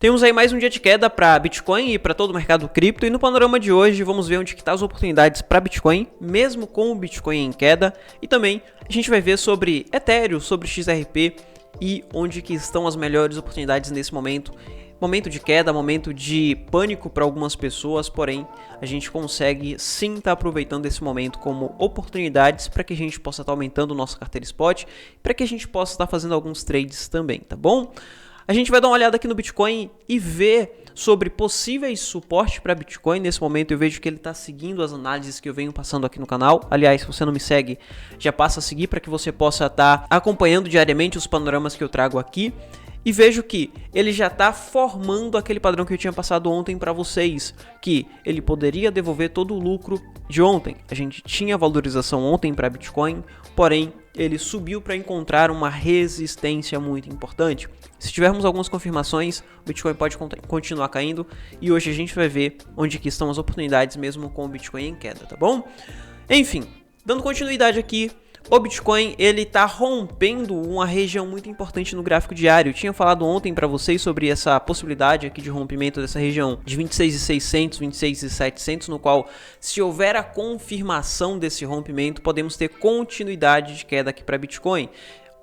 Temos aí mais um dia de queda para Bitcoin e para todo o mercado cripto, e no panorama de hoje vamos ver onde que estão as oportunidades para Bitcoin, mesmo com o Bitcoin em queda, e também a gente vai ver sobre Ethereum, sobre XRP e onde que estão as melhores oportunidades nesse momento. Momento de queda, momento de pânico para algumas pessoas, porém a gente consegue sim estar aproveitando esse momento como oportunidades para que a gente possa estar aumentando nossa carteira spot, para que a gente possa estar fazendo alguns trades também, tá bom? A gente vai dar uma olhada aqui no Bitcoin e ver sobre possíveis suportes para Bitcoin. Nesse momento eu vejo que ele está seguindo as análises que eu venho passando aqui no canal. Aliás, se você não me segue, já passa a seguir para que você possa estar acompanhando diariamente os panoramas que eu trago aqui. E vejo que ele já está formando aquele padrão que eu tinha passado ontem para vocês, que ele poderia devolver todo o lucro de ontem. A gente tinha valorização ontem para Bitcoin, porém ele subiu para encontrar uma resistência muito importante. Se tivermos algumas confirmações, o Bitcoin pode continuar caindo, e hoje a gente vai ver onde que estão as oportunidades mesmo com o Bitcoin em queda, tá bom? Enfim, dando continuidade aqui, o Bitcoin ele está rompendo uma região muito importante no gráfico diário. Eu tinha falado ontem para vocês sobre essa possibilidade aqui de rompimento dessa região de 26.600, 26.700, no qual, se houver a confirmação desse rompimento, podemos ter continuidade de queda aqui para Bitcoin.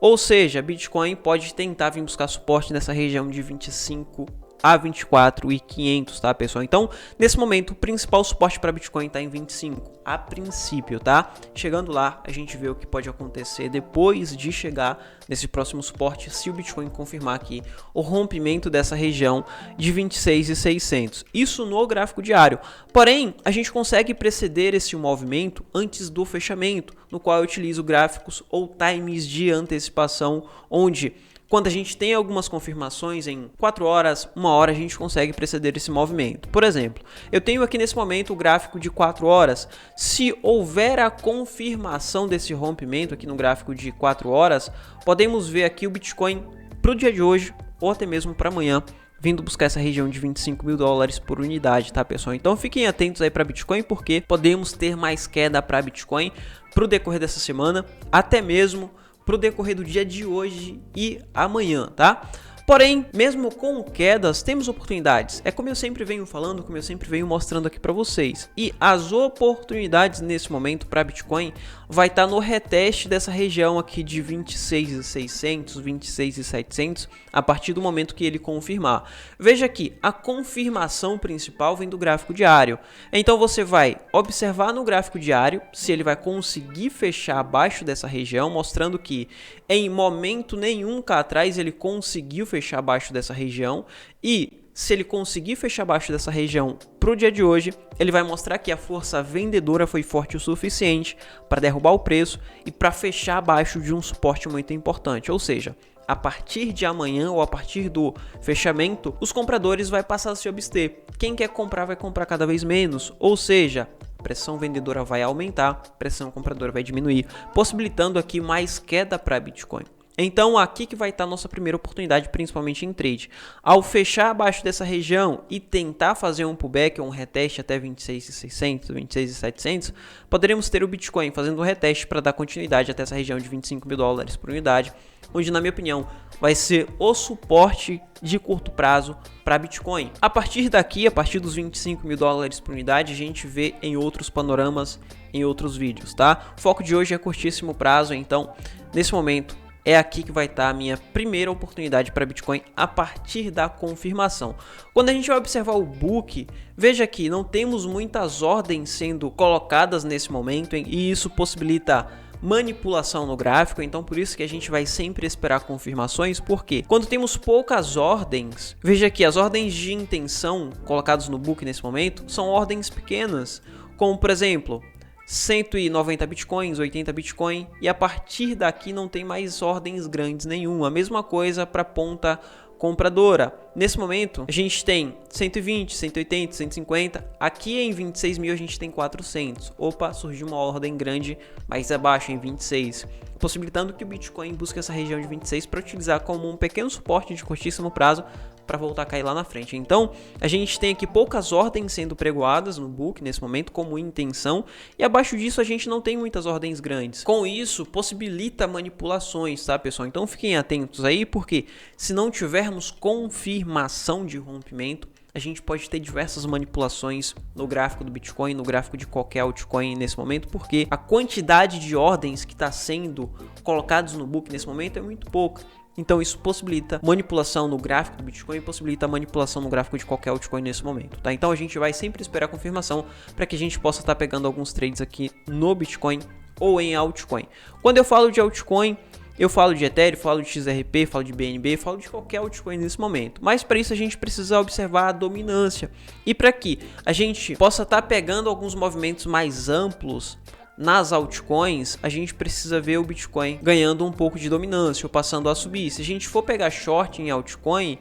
Ou seja, Bitcoin pode tentar vir buscar suporte nessa região de 25 a 24.500, tá, pessoal? Então, nesse momento, o principal suporte para Bitcoin está em 25, a princípio, tá? Chegando lá, a gente vê o que pode acontecer depois de chegar nesse próximo suporte, se o Bitcoin confirmar aqui o rompimento dessa região de 26.600. Isso no gráfico diário. Porém, a gente consegue preceder esse movimento antes do fechamento, no qual eu utilizo gráficos ou times de antecipação, onde quando a gente tem algumas confirmações em 4 horas, 1 hora, a gente consegue preceder esse movimento. Por exemplo, eu tenho aqui nesse momento o gráfico de 4 horas. Se houver a confirmação desse rompimento aqui no gráfico de 4 horas, podemos ver aqui o Bitcoin para o dia de hoje ou até mesmo para amanhã, vindo buscar essa região de 25 mil dólares por unidade, tá, pessoal? Então fiquem atentos aí para Bitcoin, porque podemos ter mais queda para Bitcoin para o decorrer dessa semana, até mesmo para o decorrer do dia de hoje e amanhã, tá? Porém, mesmo com quedas, temos oportunidades. É como eu sempre venho falando, como eu sempre venho mostrando aqui para vocês. E as oportunidades nesse momento para Bitcoin vai estar no reteste dessa região aqui de 26.600, 26.700, a partir do momento que ele confirmar. Veja aqui, a confirmação principal vem do gráfico diário. Então você vai observar no gráfico diário se ele vai conseguir fechar abaixo dessa região, mostrando que em momento nenhum cá atrás ele conseguiu fechar abaixo dessa região, e se ele conseguir fechar abaixo dessa região para o dia de hoje, ele vai mostrar que a força vendedora foi forte o suficiente para derrubar o preço e para fechar abaixo de um suporte muito importante. Ou seja, a partir de amanhã ou a partir do fechamento, os compradores vão passar a se abster. Quem quer comprar vai comprar cada vez menos, ou seja, pressão vendedora vai aumentar, pressão compradora vai diminuir, possibilitando aqui mais queda para Bitcoin. Então aqui que vai estar a nossa primeira oportunidade, principalmente em trade. Ao fechar abaixo dessa região e tentar fazer um pullback ou um reteste até 26.600, 26.700, poderemos ter o Bitcoin fazendo um reteste para dar continuidade até essa região de 25 mil dólares por unidade, onde, na minha opinião, vai ser o suporte de curto prazo para Bitcoin. A partir daqui, a partir dos 25 mil dólares por unidade, a gente vê em outros panoramas, em outros vídeos, tá? O foco de hoje é curtíssimo prazo, então, nesse momento, é aqui que vai estar a minha primeira oportunidade para Bitcoin a partir da confirmação. Quando a gente vai observar o book, veja que não temos muitas ordens sendo colocadas nesse momento, e isso possibilita manipulação no gráfico. Então por isso que a gente vai sempre esperar confirmações, porque quando temos poucas ordens, veja que as ordens de intenção colocadas no book nesse momento são ordens pequenas, como por exemplo 190 bitcoins, 80 bitcoin, e a partir daqui não tem mais ordens grandes nenhuma. A mesma coisa para ponta compradora. Nesse momento a gente tem 120, 180, 150, aqui em 26 mil a gente tem 400. Opa, surgiu uma ordem grande mais abaixo em 26, possibilitando que o Bitcoin busque essa região de 26 para utilizar como um pequeno suporte de curtíssimo prazo para voltar a cair lá na frente. Então, a gente tem aqui poucas ordens sendo pregoadas no book nesse momento como intenção, e abaixo disso a gente não tem muitas ordens grandes. Com isso, possibilita manipulações, tá, pessoal? Então, fiquem atentos aí, porque se não tivermos confirmação de rompimento, a gente pode ter diversas manipulações no gráfico do Bitcoin, no gráfico de qualquer altcoin nesse momento, porque a quantidade de ordens que está sendo colocados no book nesse momento é muito pouca. Então isso possibilita manipulação no gráfico do Bitcoin, possibilita manipulação no gráfico de qualquer altcoin nesse momento, tá? Então a gente vai sempre esperar a confirmação para que a gente possa estar pegando alguns trades aqui no Bitcoin ou em altcoin. Quando eu falo de altcoin, eu falo de Ethereum, falo de XRP, falo de BNB, falo de qualquer altcoin nesse momento. Mas para isso a gente precisa observar a dominância. E para que a gente possa estar pegando alguns movimentos mais amplos nas altcoins, a gente precisa ver o Bitcoin ganhando um pouco de dominância ou passando a subir. Se a gente for pegar short em altcoin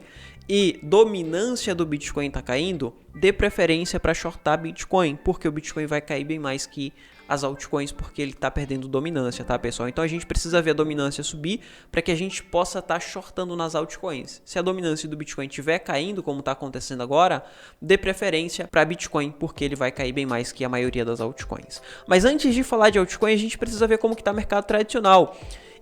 e dominância do Bitcoin está caindo, dê preferência para shortar Bitcoin, porque o Bitcoin vai cair bem mais que as altcoins, porque ele está perdendo dominância, tá, pessoal? Então a gente precisa ver a dominância subir para que a gente possa estar shortando nas altcoins. Se a dominância do Bitcoin estiver caindo, como está acontecendo agora, dê preferência para Bitcoin, porque ele vai cair bem mais que a maioria das altcoins. Mas antes de falar de altcoin, a gente precisa ver como que está o mercado tradicional.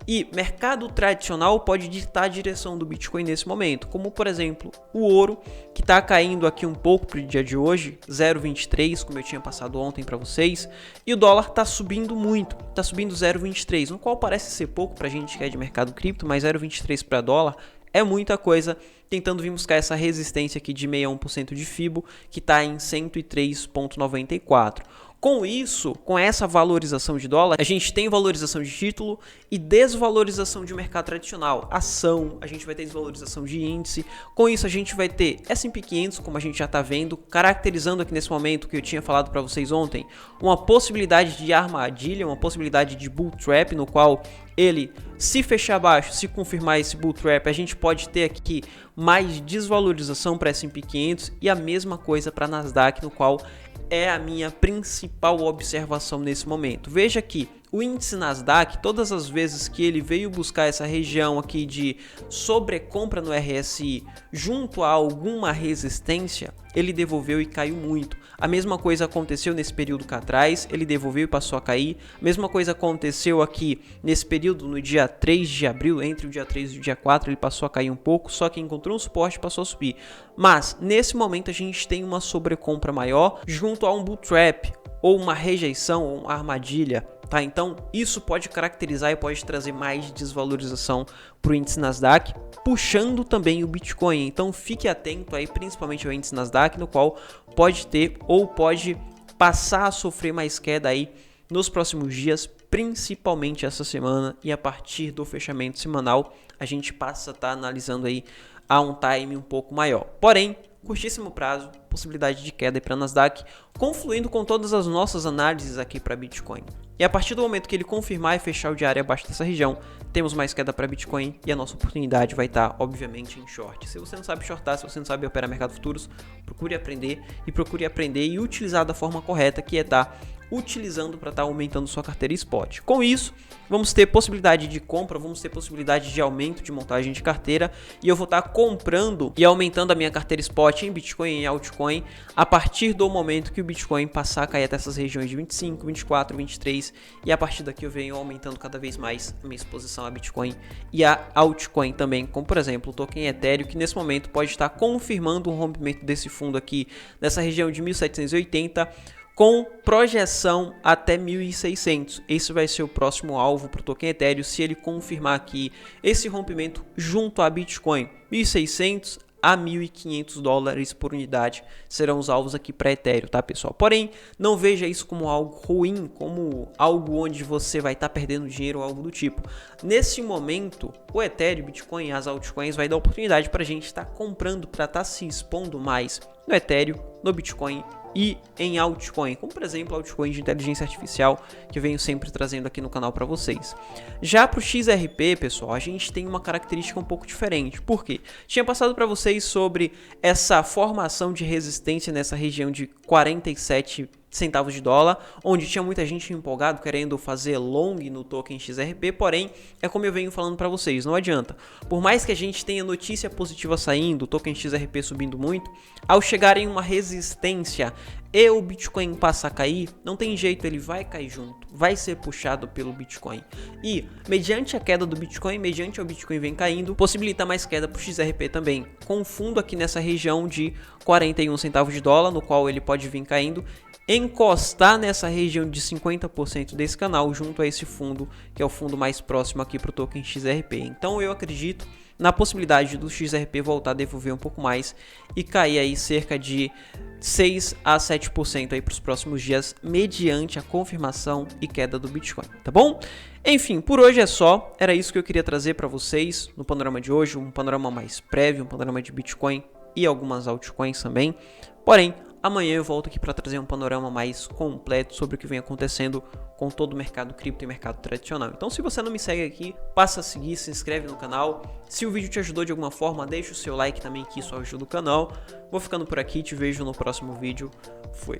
E mercado tradicional pode ditar a direção do Bitcoin nesse momento, como por exemplo o ouro, que está caindo aqui um pouco para o dia de hoje, 0,23, como eu tinha passado ontem para vocês, e o dólar está subindo muito, está subindo 0,23, no qual parece ser pouco para a gente que é de mercado cripto, mas 0,23 para dólar é muita coisa, tentando vir buscar essa resistência aqui de 61% de FIBO, que está em 103,94. Com isso, com essa valorização de dólar, a gente tem valorização de título e desvalorização de mercado tradicional. Ação, a gente vai ter desvalorização de índice. Com isso, a gente vai ter S&P 500, como a gente já está vendo, caracterizando aqui nesse momento que eu tinha falado para vocês ontem, uma possibilidade de armadilha, uma possibilidade de bull trap, no qual ele, se fechar abaixo, se confirmar esse bull trap, a gente pode ter aqui mais desvalorização para S&P 500 e a mesma coisa para Nasdaq, no qual é a minha principal observação nesse momento. Veja que o índice Nasdaq, todas as vezes que ele veio buscar essa região aqui de sobrecompra no RSI junto a alguma resistência, ele devolveu e caiu muito. A mesma coisa aconteceu nesse período cá atrás, ele devolveu e passou a cair. A mesma coisa aconteceu aqui nesse período no dia 3 de abril, entre o dia 3 e o dia 4, ele passou a cair um pouco, só que encontrou um suporte e passou a subir. Mas nesse momento a gente tem uma sobrecompra maior junto a um bull trap, ou uma rejeição, ou uma armadilha, tá? Então isso pode caracterizar e pode trazer mais desvalorização para o índice Nasdaq, puxando também o Bitcoin. Então fique atento aí, principalmente ao índice Nasdaq, no qual pode ter ou pode passar a sofrer mais queda aí nos próximos dias, principalmente essa semana, e a partir do fechamento semanal a gente passa a estar analisando aí a um time um pouco maior. Porém, curtíssimo prazo, possibilidade de queda para Nasdaq, confluindo com todas as nossas análises aqui para Bitcoin. E a partir do momento que ele confirmar e fechar o diário abaixo dessa região, temos mais queda para Bitcoin e a nossa oportunidade vai estar, obviamente, em short. Se você não sabe shortar, se você não sabe operar mercado futuros, procure aprender e utilizar da forma correta, que é estar utilizando para estar aumentando sua carteira spot. Com isso, vamos ter possibilidade de compra, vamos ter possibilidade de aumento de montagem de carteira, e eu vou estar comprando e aumentando a minha carteira spot em Bitcoin e em altcoin a partir do momento que o Bitcoin passar a cair até essas regiões de 25, 24, 23, e a partir daqui eu venho aumentando cada vez mais a minha exposição a Bitcoin e a altcoin também, como por exemplo o token Ethereum, que nesse momento pode estar confirmando um rompimento desse fundo aqui nessa região de 1780, com projeção até 1.600. Esse vai ser o próximo alvo para o token Ethereum, se ele confirmar aqui esse rompimento junto a Bitcoin. 1.600 a 1.500 dólares por unidade serão os alvos aqui para Ethereum, tá, pessoal? Porém, não veja isso como algo ruim, como algo onde você vai estar perdendo dinheiro ou algo do tipo. Nesse momento, o Ethereum, Bitcoin e as altcoins vai dar oportunidade para a gente estar comprando, para estar se expondo mais no Ethereum, no Bitcoin e em altcoin, como por exemplo altcoin de inteligência artificial, que eu venho sempre trazendo aqui no canal para vocês. Já para o XRP, pessoal, a gente tem uma característica um pouco diferente. Por quê? Tinha passado para vocês sobre essa formação de resistência nessa região de 47 centavos de dólar, onde tinha muita gente empolgado querendo fazer long no token XRP, porém, é como eu venho falando para vocês, não adianta. Por mais que a gente tenha notícia positiva saindo, o token XRP subindo muito, ao chegar em uma resistência e o Bitcoin passa a cair, não tem jeito, ele vai cair junto, vai ser puxado pelo Bitcoin. E, mediante a queda do Bitcoin, mediante o Bitcoin vem caindo, possibilita mais queda para o XRP também, com o fundo aqui nessa região de 41 centavos de dólar, no qual ele pode vir caindo, encostar nessa região de 50% desse canal junto a esse fundo, que é o fundo mais próximo aqui para o token XRP. Então eu acredito na possibilidade do XRP voltar a devolver um pouco mais e cair aí cerca de 6 a 7% aí para os próximos dias, mediante a confirmação e queda do Bitcoin, tá bom? Enfim, por hoje é só, era isso que eu queria trazer para vocês no panorama de hoje, um panorama mais prévio, um panorama de Bitcoin e algumas altcoins também, porém, amanhã eu volto aqui para trazer um panorama mais completo sobre o que vem acontecendo com todo o mercado cripto e mercado tradicional. Então, se você não me segue aqui, passa a seguir, se inscreve no canal. Se o vídeo te ajudou de alguma forma, deixa o seu like também, que isso ajuda o canal. Vou ficando por aqui, te vejo no próximo vídeo. Fui!